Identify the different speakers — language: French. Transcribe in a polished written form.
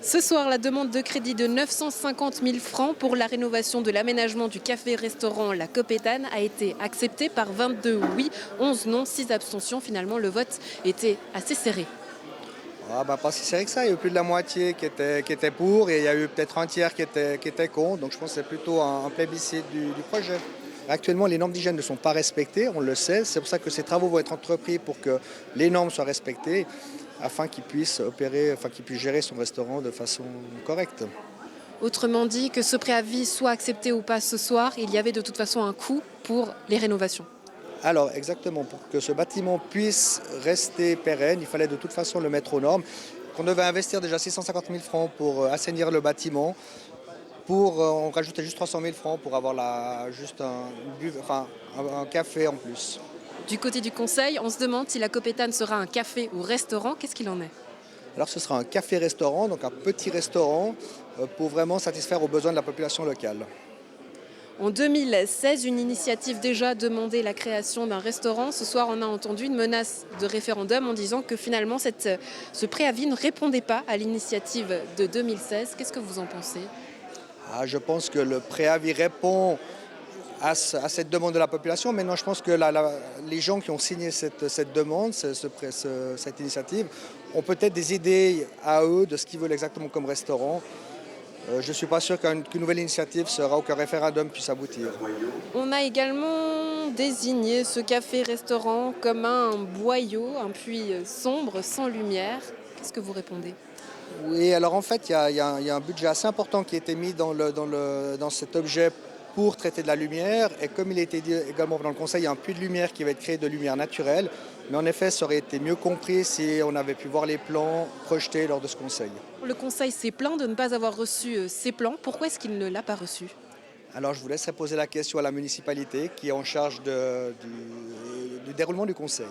Speaker 1: Ce soir, la demande de crédit de 950 000 francs pour la rénovation de l'aménagement du café-restaurant La Copétane a été acceptée par 22 oui, 11 non, 6 abstentions. Finalement, le vote était assez serré.
Speaker 2: Ah bah pas si serré que ça, il y a eu plus de la moitié qui était pour et il y a eu peut-être un tiers qui était contre. Donc je pense que c'est plutôt un plébiscite du projet. Actuellement, les normes d'hygiène ne sont pas respectées, on le sait. C'est pour ça que ces travaux vont être entrepris pour que les normes soient respectées afin qu'il puisse opérer, enfin qu'il puisse gérer son restaurant de façon correcte.
Speaker 1: Autrement dit, que ce préavis soit accepté ou pas ce soir, il y avait de toute façon un coût pour les rénovations.
Speaker 2: Alors exactement, pour que ce bâtiment puisse rester pérenne, il fallait de toute façon le mettre aux normes. On devait investir déjà 650 000 francs pour assainir le bâtiment. On rajoutait juste 300 000 francs pour avoir juste un café en plus.
Speaker 1: Du côté du conseil, on se demande si la Copétane sera un café ou restaurant. Qu'est-ce qu'il en est?
Speaker 2: Alors ce sera un café-restaurant, donc un petit restaurant pour vraiment satisfaire aux besoins de la population locale.
Speaker 1: En 2016, une initiative déjà demandait la création d'un restaurant. Ce soir, on a entendu une menace de référendum en disant que finalement, ce préavis ne répondait pas à l'initiative de 2016. Qu'est-ce que vous en pensez?
Speaker 2: Je pense que le préavis répond à cette demande de la population. Maintenant, je pense que les gens qui ont signé cette demande, cette initiative, ont peut-être des idées à eux de ce qu'ils veulent exactement comme restaurant. Je ne suis pas sûr qu'une nouvelle initiative sera ou qu'un référendum puisse aboutir.
Speaker 1: On a également désigné ce café-restaurant comme un boyau, un puits sombre, sans lumière. Qu'est-ce que vous répondez?
Speaker 2: Oui, alors en fait, il y a un budget assez important qui a été mis dans cet objet pour traiter de la lumière. Et comme il a été dit également dans le conseil, il y a un puits de lumière qui va être créé de lumière naturelle. Mais en effet, ça aurait été mieux compris si on avait pu voir les plans projetés lors de ce conseil.
Speaker 1: Le conseil s'est plaint de ne pas avoir reçu ces plans. Pourquoi est-ce qu'il ne l'a pas reçu?
Speaker 2: Alors je vous laisserai poser la question à la municipalité qui est en charge du déroulement du conseil.